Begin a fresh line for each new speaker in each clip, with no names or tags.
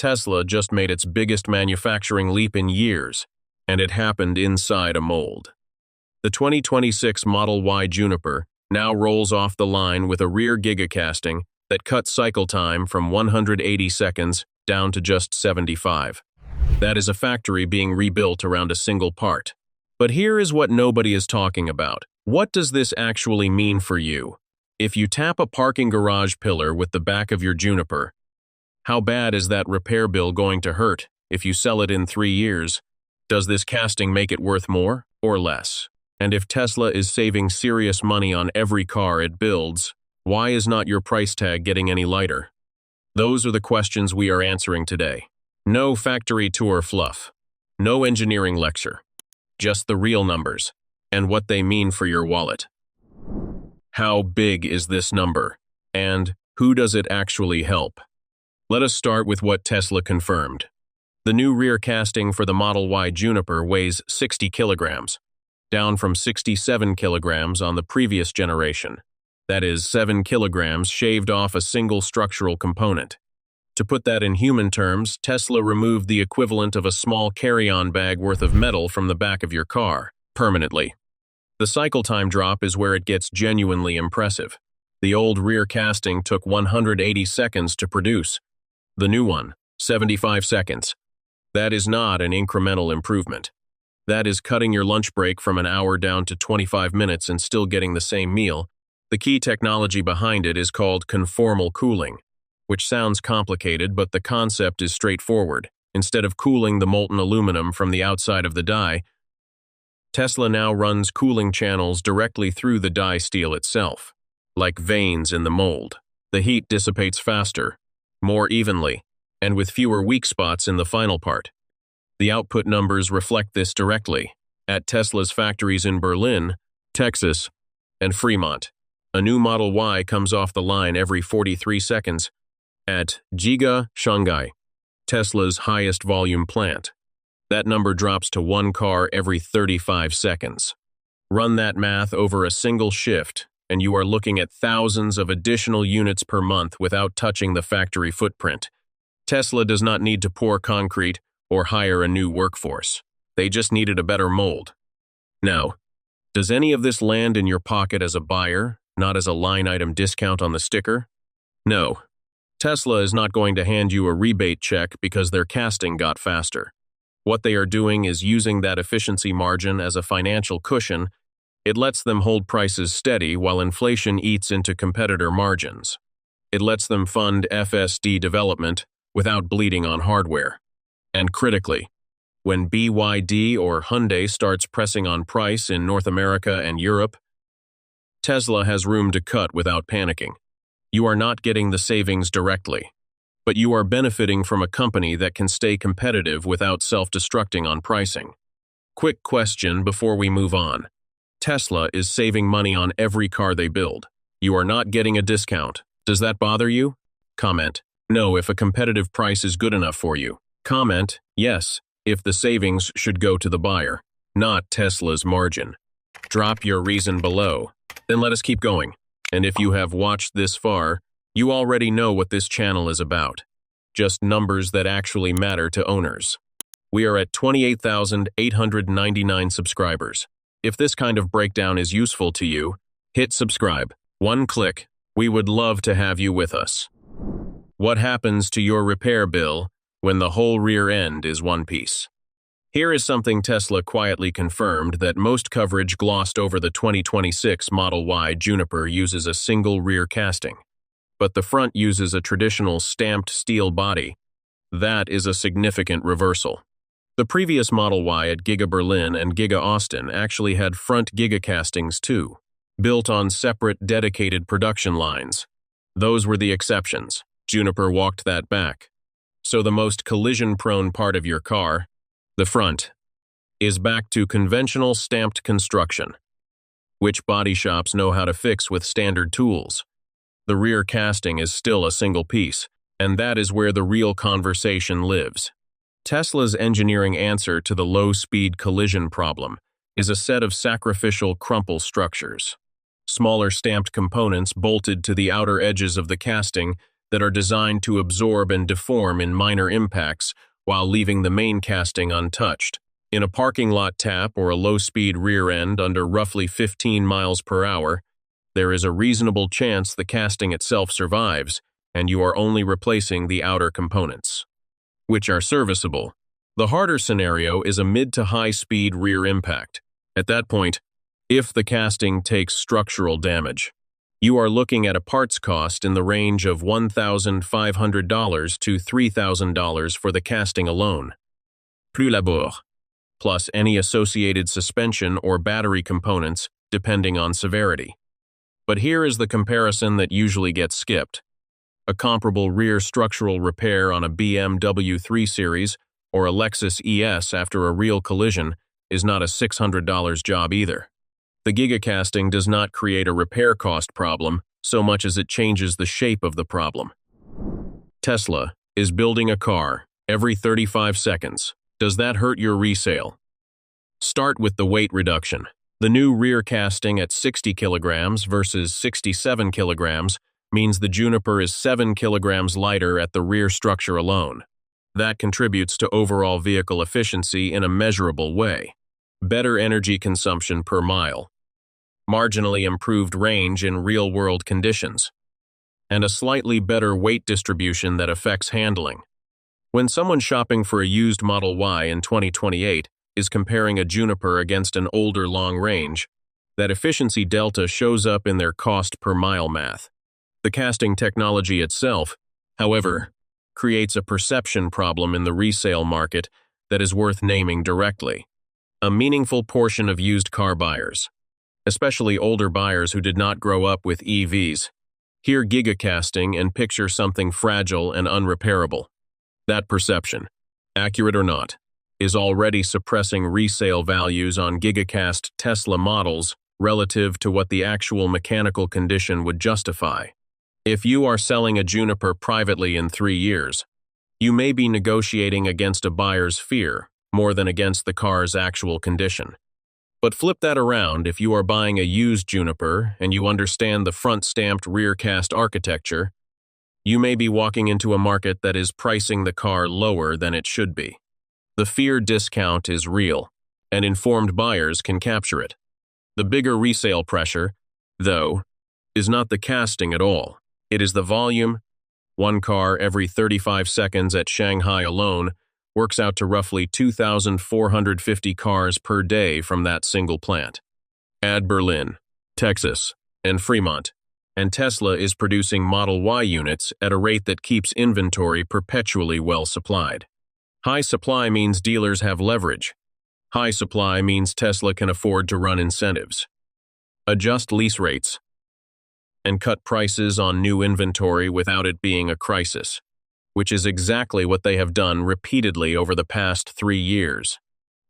Tesla just made its biggest manufacturing leap in years, and it happened inside a mold. The 2026 Model Y Juniper now rolls off the line with a rear gigacasting that cuts cycle time from 180 seconds down to just 75. That is a factory being rebuilt around a single part. But here is what nobody is talking about. What does this actually mean for you? If you tap a parking garage pillar with the back of your Juniper, how bad is that repair bill going to hurt if you sell it in 3 years? Does this casting make it worth more or less? And if Tesla is saving serious money on every car it builds, why is not your price tag getting any lighter? Those are the questions we are answering today. No factory tour fluff. No engineering lecture. Just the real numbers and what they mean for your wallet. How big is this number? And who does it actually help? Let us start with what Tesla confirmed. The new rear casting for the Model Y Juniper weighs 60 kilograms, down from 67 kilograms on the previous generation. That is 7 kilograms shaved off a single structural component. To put that in human terms, Tesla removed the equivalent of a small carry-on bag worth of metal from the back of your car, permanently. The cycle time drop is where it gets genuinely impressive. The old rear casting took 180 seconds to produce. The new one, 75 seconds. That is not an incremental improvement. That is cutting your lunch break from an hour down to 25 minutes and still getting the same meal. The key technology behind it is called conformal cooling, which sounds complicated, but the concept is straightforward. Instead of cooling the molten aluminum from the outside of the die, Tesla now runs cooling channels directly through the die steel itself, like veins in the mold. The heat dissipates faster, more evenly, and with fewer weak spots in the final part. The output numbers reflect this directly. At Tesla's factories in Berlin, Texas, and Fremont, a new Model Y comes off the line every 43 seconds. At Giga Shanghai, Tesla's highest volume plant, that number drops to 1 car every 35 seconds. Run that math over a single shift, and you are looking at thousands of additional units per month without touching the factory footprint. Tesla does not need to pour concrete or hire a new workforce. They just needed a better mold. Now, does any of this land in your pocket as a buyer, not as a line item discount on the sticker? No. Tesla is not going to hand you a rebate check because their casting got faster. What they are doing is using that efficiency margin as a financial cushion. It lets them hold prices steady while inflation eats into competitor margins. It lets them fund FSD development without bleeding on hardware. And critically, when BYD or Hyundai starts pressing on price in North America and Europe, Tesla has room to cut without panicking. You are not getting the savings directly, but you are benefiting from a company that can stay competitive without self-destructing on pricing. Quick question before we move on. Tesla is saving money on every car they build. You are not getting a discount. Does that bother you? Comment, no if a competitive price is good enough for you. Comment, yes, if the savings should go to the buyer, not Tesla's margin. Drop your reason below. Then let us keep going. And if you have watched this far, you already know what this channel is about. Just numbers that actually matter to owners. We are at 28,899 subscribers. If this kind of breakdown is useful to you, hit subscribe. One click. We would love to have you with us. What happens to your repair bill when the whole rear end is one piece? Here is something Tesla quietly confirmed that most coverage glossed over. The 2026 Model Y Juniper uses a single rear casting, but the front uses a traditional stamped steel body. That is a significant reversal. The previous Model Y at Giga Berlin and Giga Austin actually had front gigacastings too, built on separate dedicated production lines. Those were the exceptions. Juniper walked that back. So the most collision-prone part of your car, the front, is back to conventional stamped construction, which body shops know how to fix with standard tools. The rear casting is still a single piece, and that is where the real conversation lives. Tesla's engineering answer to the low-speed collision problem is a set of sacrificial crumple structures. Smaller stamped components bolted to the outer edges of the casting that are designed to absorb and deform in minor impacts while leaving the main casting untouched. In a parking lot tap or a low-speed rear end under roughly 15 miles per hour, there is a reasonable chance the casting itself survives, and you are only replacing the outer components, which are serviceable. The harder scenario is a mid to high-speed rear impact. At that point, if the casting takes structural damage, you are looking at a parts cost in the range of $1,500 to $3,000 for the casting alone, plus labor, plus any associated suspension or battery components depending on severity. But here is the comparison that usually gets skipped. A comparable rear structural repair on a BMW 3 Series or a Lexus ES after a real collision is not a $600 job either. The Gigacasting does not create a repair cost problem so much as it changes the shape of the problem. Tesla is building a car every 35 seconds. Does that hurt your resale? Start with the weight reduction. The new rear casting at 60 kilograms versus 67 kilograms means the Juniper is 7 kilograms lighter at the rear structure alone. That contributes to overall vehicle efficiency in a measurable way. Better energy consumption per mile, marginally improved range in real-world conditions, and a slightly better weight distribution that affects handling. When someone shopping for a used Model Y in 2028 is comparing a Juniper against an older long range, that efficiency delta shows up in their cost per mile math. The casting technology itself, however, creates a perception problem in the resale market that is worth naming directly. A meaningful portion of used car buyers, especially older buyers who did not grow up with EVs, hear Gigacasting and picture something fragile and unrepairable. That perception, accurate or not, is already suppressing resale values on Gigacast Tesla models relative to what the actual mechanical condition would justify. If you are selling a Juniper privately in 3 years, you may be negotiating against a buyer's fear more than against the car's actual condition. But flip that around if you are buying a used Juniper and you understand the front-stamped rear-cast architecture, you may be walking into a market that is pricing the car lower than it should be. The fear discount is real, and informed buyers can capture it. The bigger resale pressure, though, is not the casting at all. It is the volume. One car every 35 seconds at Shanghai alone works out to roughly 2,450 cars per day from that single plant. Add Berlin, Texas, and Fremont, and Tesla is producing Model Y units at a rate that keeps inventory perpetually well supplied. High supply means dealers have leverage. High supply means Tesla can afford to run incentives, adjust lease rates, and cut prices on new inventory without it being a crisis, which is exactly what they have done repeatedly over the past 3 years.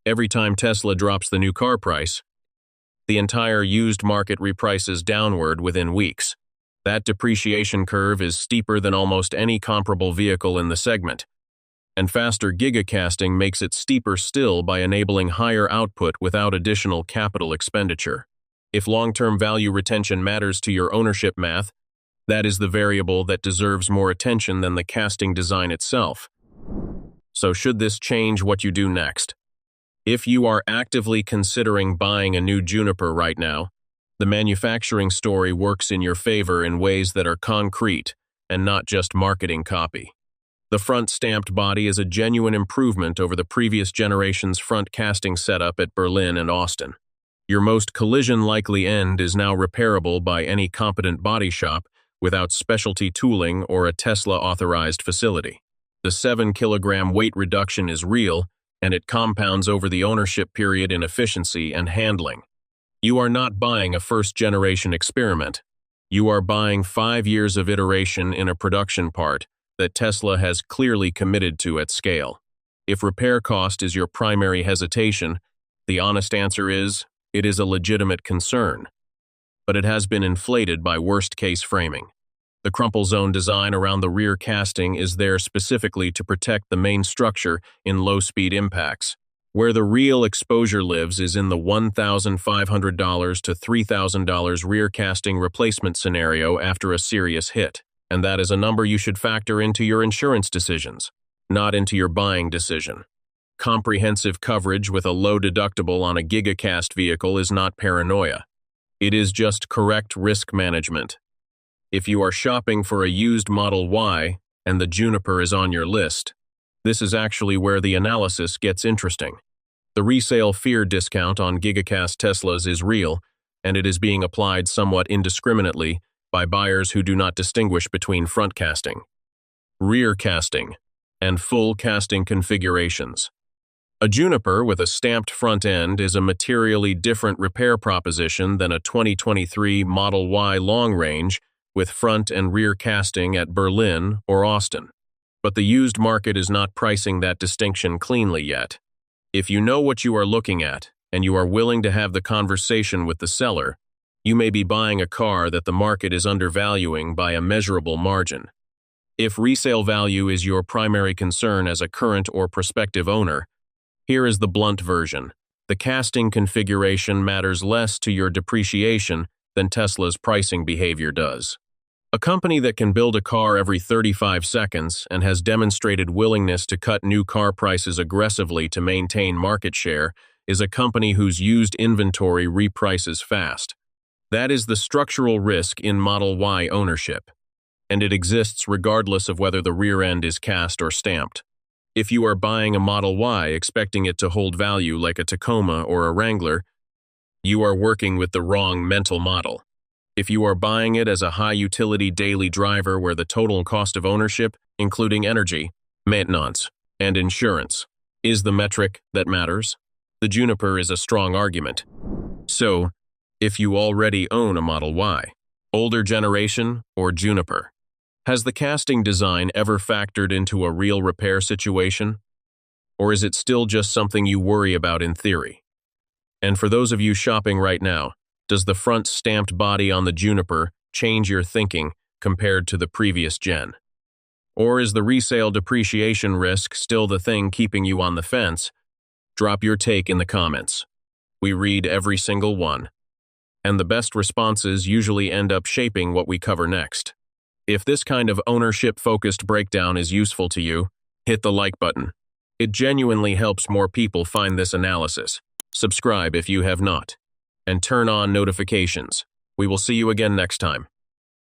Every time Tesla drops the new car price, the entire used market reprices downward within weeks. That depreciation curve is steeper than almost any comparable vehicle in the segment, and faster Gigacasting makes it steeper still by enabling higher output without additional capital expenditure. If long-term value retention matters to your ownership math, that is the variable that deserves more attention than the casting design itself. So should this change what you do next? If you are actively considering buying a new Juniper right now, the manufacturing story works in your favor in ways that are concrete and not just marketing copy. The front stamped body is a genuine improvement over the previous generation's front casting setup at Berlin and Austin. Your most collision-likely end is now repairable by any competent body shop without specialty tooling or a Tesla-authorized facility. The 7-kilogram weight reduction is real, and it compounds over the ownership period in efficiency and handling. You are not buying a first-generation experiment. You are buying 5 years of iteration in a production part that Tesla has clearly committed to at scale. If repair cost is your primary hesitation, the honest answer is, it is a legitimate concern, but it has been inflated by worst-case framing. The crumple zone design around the rear casting is there specifically to protect the main structure in low-speed impacts. Where the real exposure lives is in the $1,500 to $3,000 rear casting replacement scenario after a serious hit. and that is a number you should factor into your insurance decisions, not into your buying decision. Comprehensive coverage with a low deductible on a Gigacast vehicle is not paranoia. It is just correct risk management. If you are shopping for a used Model Y and the Juniper is on your list, this is actually where the analysis gets interesting. The resale fear discount on Gigacast Teslas is real, and it is being applied somewhat indiscriminately by buyers who do not distinguish between front casting, rear casting, and full casting configurations. A Juniper with a stamped front end is a materially different repair proposition than a 2023 Model Y long range with front and rear casting at Berlin or Austin. But the used market is not pricing that distinction cleanly yet. If you know what you are looking at, and you are willing to have the conversation with the seller, you may be buying a car that the market is undervaluing by a measurable margin. If resale value is your primary concern as a current or prospective owner, here is the blunt version. The casting configuration matters less to your depreciation than Tesla's pricing behavior does. A company that can build a car every 35 seconds and has demonstrated willingness to cut new car prices aggressively to maintain market share is a company whose used inventory reprices fast. That is the structural risk in Model Y ownership, and it exists regardless of whether the rear end is cast or stamped. If you are buying a Model Y expecting it to hold value like a Tacoma or a Wrangler, you are working with the wrong mental model. If you are buying it as a high-utility daily driver where the total cost of ownership, including energy, maintenance, and insurance, is the metric that matters, the Juniper is a strong argument. So, if you already own a Model Y, older generation, or Juniper, has the casting design ever factored into a real repair situation? Or is it still just something you worry about in theory? And for those of you shopping right now, does the front stamped body on the Juniper change your thinking compared to the previous gen? Or is the resale depreciation risk still the thing keeping you on the fence? Drop your take in the comments. We read every single one. And the best responses usually end up shaping what we cover next. If this kind of ownership-focused breakdown is useful to you, hit the like button. It genuinely helps more people find this analysis. Subscribe if you have not. And turn on notifications. We will see you again next time.